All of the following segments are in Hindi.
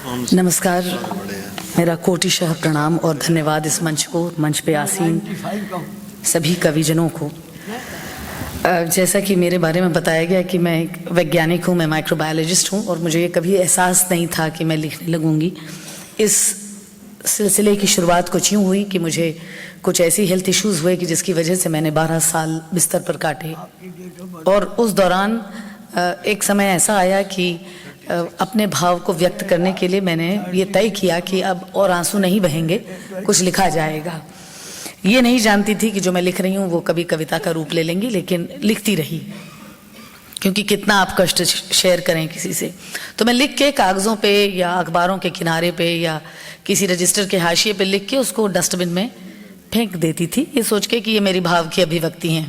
नमस्कार, मेरा कोटिशः प्रणाम और धन्यवाद इस मंच को, मंच पे आसीन सभी कविजनों को। जैसा कि मेरे बारे में बताया गया कि मैं एक वैज्ञानिक हूँ, मैं माइक्रोबायोलॉजिस्ट हूँ और मुझे ये कभी एहसास नहीं था कि मैं लिखने लगूँगी। इस सिलसिले की शुरुआत कुछ यूँ हुई कि मुझे कुछ ऐसी हेल्थ इश्यूज़ हुए कि जिसकी वजह से मैंने 12 साल बिस्तर पर काटे और उस दौरान एक समय ऐसा आया कि अपने भाव को व्यक्त करने के लिए मैंने ये तय किया कि अब और आंसू नहीं बहेंगे, कुछ लिखा जाएगा। ये नहीं जानती थी कि जो मैं लिख रही हूँ वो कभी कविता का रूप ले लेंगी, लेकिन लिखती रही, क्योंकि कितना आप कष्ट शेयर करें किसी से। तो मैं लिख के कागज़ों पे या अखबारों के किनारे पे या किसी रजिस्टर के हाशिए पे लिख के उसको डस्टबिन में फेंक देती थी, ये सोच के कि ये मेरी भाव की अभिव्यक्ति हैं।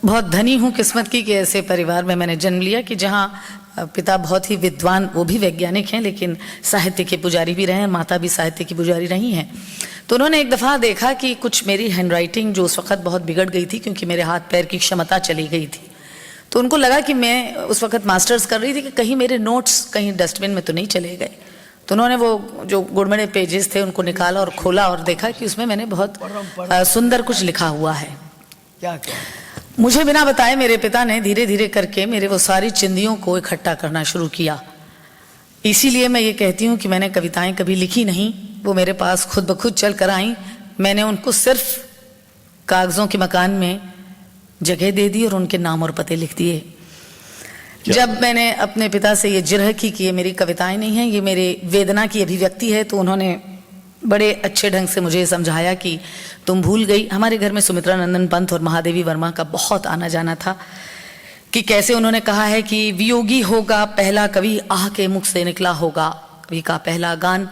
बहुत धनी हूँ किस्मत की कि ऐसे परिवार में मैंने जन्म लिया कि जहाँ पिता बहुत ही विद्वान, वो भी वैज्ञानिक हैं लेकिन साहित्य के पुजारी भी रहे हैं, माता भी साहित्य की पुजारी रही हैं। तो उन्होंने एक दफ़ा देखा कि कुछ मेरी हैंडराइटिंग जो उस वक़्त बहुत बिगड़ गई थी, क्योंकि मेरे हाथ पैर की क्षमता चली गई थी, तो उनको लगा कि मैं उस वक़्त मास्टर्स कर रही थी कि कहीं मेरे नोट्स कहीं डस्टबिन में तो नहीं चले गए। तो उन्होंने वो जो गुड़मड़े पेजेस थे उनको निकाला और खोला और देखा कि उसमें मैंने बहुत सुंदर कुछ लिखा हुआ है। क्या मुझे बिना बताए मेरे पिता ने धीरे धीरे करके मेरे वो सारी चिंदियों को इकट्ठा करना शुरू किया। इसीलिए मैं ये कहती हूँ कि मैंने कविताएं कभी लिखी नहीं, वो मेरे पास खुद ब खुद चल कर आई। मैंने उनको सिर्फ कागज़ों के मकान में जगह दे दी और उनके नाम और पते लिख दिए। जब मैंने अपने पिता से ये जिरह की कि ये मेरी कविताएं नहीं हैं, ये मेरे वेदना की अभिव्यक्ति है, तो उन्होंने बड़े अच्छे ढंग से मुझे समझाया कि तुम भूल गई। हमारे घर में सुमित्रा नंदन पंत और महादेवी वर्मा का बहुत आना जाना था कि कैसे उन्होंने कहा है कि वियोगी होगा पहला कवि, आह के मुख से निकला होगा कवि का पहला गान,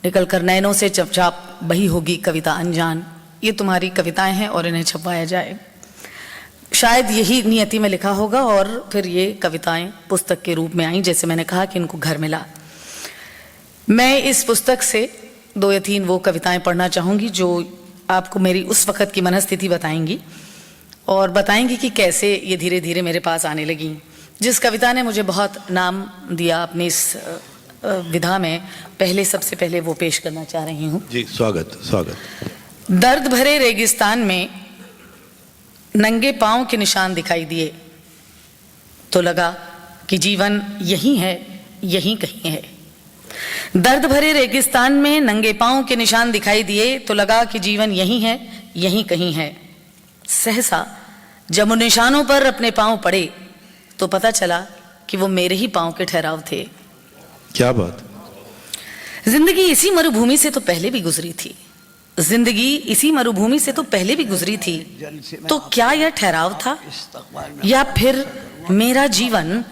निकल कर नैनों से चपचाप बही होगी कविता अनजान। ये तुम्हारी कविताएं हैं और इन्हें छपवाया जाए। शायद यही नियति में लिखा होगा और फिर ये कविताएं पुस्तक के रूप में आई। जैसे मैंने कहा कि इनको घर मिला। मैं इस पुस्तक से 2 या 3 वो कविताएं पढ़ना चाहूँगी जो आपको मेरी उस वक़्त की मनस्थिति बताएंगी और बताएंगी कि कैसे ये धीरे धीरे मेरे पास आने लगी। जिस कविता ने मुझे बहुत नाम दिया अपनी इस विधा में, सबसे पहले वो पेश करना चाह रही हूँ। जी, स्वागत। दर्द भरे रेगिस्तान में नंगे पाँव के निशान दिखाई दिए तो लगा कि जीवन यहीं है, यहीं कहीं है। दर्द भरे रेगिस्तान में नंगे पाँव के निशान दिखाई दिए तो लगा कि जीवन यहीं है, यहीं कहीं है। सहसा जब उन निशानों पर अपने पाँव पड़े तो पता चला कि वो मेरे ही पाँव के ठहराव थे। क्या बात। जिंदगी इसी मरुभूमि से तो पहले भी गुजरी थी, जिंदगी इसी मरुभूमि से तो पहले भी गुजरी थी। तो क्या यह ठहराव था या फिर मेरा जीवन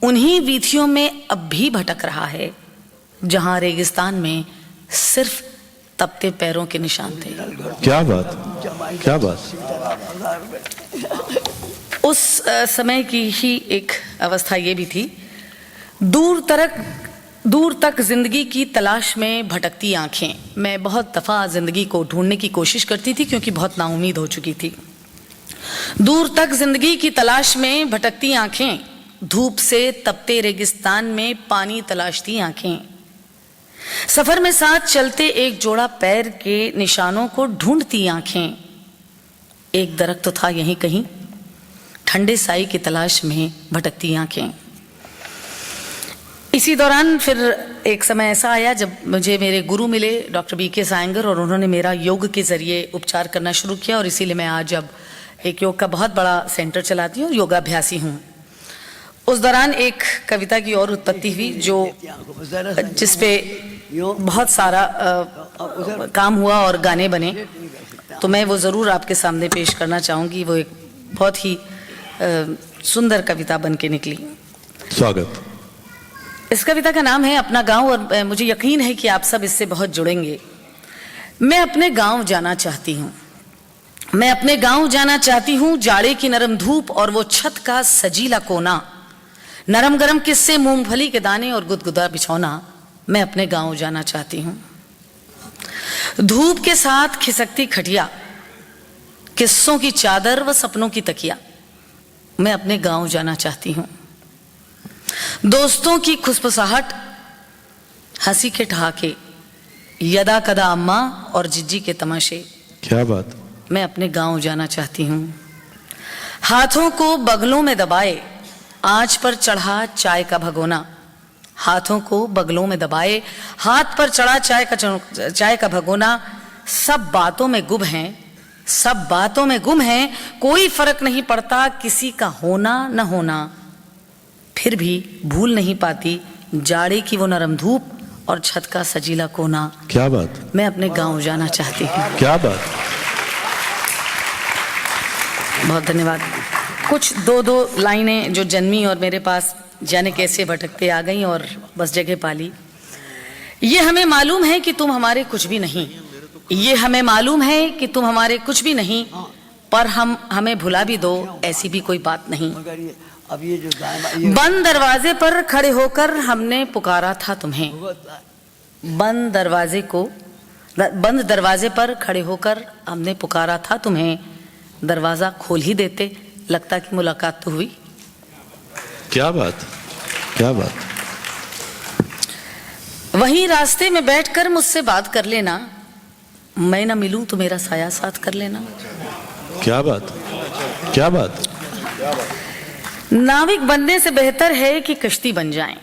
उन्हीं वीथियों में अब भी भटक रहा है जहां रेगिस्तान में सिर्फ तपते पैरों के निशान थे। क्या बात, क्या बात। उस समय की ही एक अवस्था ये भी थी। दूर तक जिंदगी की तलाश में भटकती आंखें। मैं बहुत दफ़ा जिंदगी को ढूंढने की कोशिश करती थी क्योंकि बहुत नाउम्मीद हो चुकी थी। दूर तक जिंदगी की तलाश में भटकती आंखें, धूप से तपते रेगिस्तान में पानी तलाशती आंखें। सफर में साथ चलते एक जोड़ा पैर के निशानों को ढूंढती आंखें। एक दरख्त तो था यहीं कहीं, ठंडे साई की तलाश में भटकती आंखें। इसी दौरान फिर एक समय ऐसा आया जब मुझे मेरे गुरु मिले डॉक्टर BK सायंगर, और उन्होंने मेरा योग के ज़रिए उपचार करना शुरू किया और इसीलिए मैं आज अब एक योग का बहुत बड़ा सेंटर चलाती हूँ, योगाभ्यासी हूँ। उस दौरान एक कविता की और उत्पत्ति हुई जिस पे बहुत सारा काम हुआ और गाने बने, तो मैं वो ज़रूर आपके सामने पेश करना चाहूँगी। वो एक बहुत ही सुंदर कविता बन के निकली। स्वागत। इस कविता का नाम है अपना गांव और मुझे यकीन है कि आप सब इससे बहुत जुड़ेंगे। मैं अपने गांव जाना चाहती हूँ, मैं अपने गांव जाना चाहती हूँ। जाड़े की नरम धूप और वो छत का सजीला कोना, नरम गरम किस्से, मूंगफली के दाने और गुदगुदा बिछौना। मैं अपने गांव जाना चाहती हूँ। धूप के साथ खिसकती खटिया, किस्सों की चादर व सपनों की तकिया। मैं अपने गांव जाना चाहती हूँ। दोस्तों की खुसफुसाहट, हंसी के ठहाके, यदा कदा अम्मा और जिज्जी के तमाशे। क्या बात। मैं अपने गांव जाना चाहती हूँ। हाथों को बगलों में दबाए, आंच पर चढ़ा चाय का भगोना। हाथों को बगलों में दबाए, हाथ पर चढ़ा चाय का भगोना। सब बातों में गुम हैं, सब बातों में गुम हैं, कोई फर्क नहीं पड़ता किसी का होना न होना। फिर भी भूल नहीं पाती जाड़े की वो नरम धूप और छत का सजीला कोना। क्या बात। मैं अपने गांव जाना चाहती हूँ। क्या बात। बहुत धन्यवाद। कुछ दो लाइनें जो जन्मी और मेरे पास जाने कैसे भटकते आ गई और बस जगह पाली। ये हमें मालूम है कि तुम हमारे कुछ भी नहीं, ये हमें मालूम है कि तुम हमारे कुछ भी नहीं, पर हमें भुला भी दो ऐसी भी कोई बात नहीं। अब ये जो बंद दरवाजे पर खड़े होकर हमने पुकारा था तुम्हें। बंद दरवाजे पर खड़े होकर हमने पुकारा था तुम्हें। दरवाजा खोल ही देते, लगता कि मुलाकात तो हुई। क्या बात। क्या बात। वहीं रास्ते में बैठकर मुझसे बात कर लेना, मैं ना मिलूं तो मेरा साया साथ कर लेना। क्या बात। क्या बात। नाविक बनने से बेहतर है कि कश्ती बन जाएं।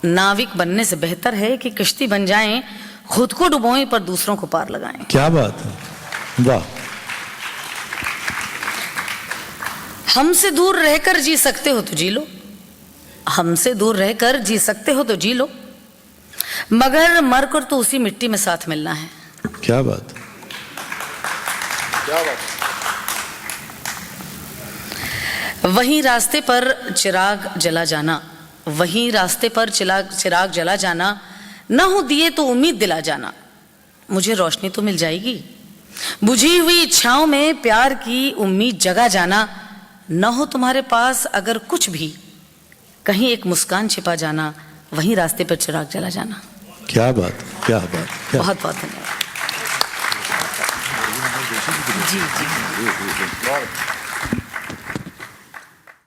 नाविक बनने से बेहतर है कि कश्ती बन जाएं, खुद को डुबोएं पर दूसरों को पार लगाएं। क्या बात है। वाह। हमसे दूर रहकर जी सकते हो तो जी लो, हमसे दूर रहकर जी सकते हो तो जी लो, मगर मरकर तो उसी मिट्टी में साथ मिलना है। क्या बात। क्या बात। वहीं रास्ते पर चिराग जला जाना, वहीं रास्ते पर चिराग जला जाना। न हो दिए तो उम्मीद दिला जाना, मुझे रोशनी तो मिल जाएगी। बुझी हुई इच्छाओं में प्यार की उम्मीद जगा जाना। न हो तुम्हारे पास अगर कुछ भी, कहीं एक मुस्कान छिपा जाना। वहीं रास्ते पर चिराग जला जाना। क्या बात। क्या बात। बहुत बहुत धन्यवाद। जी जी।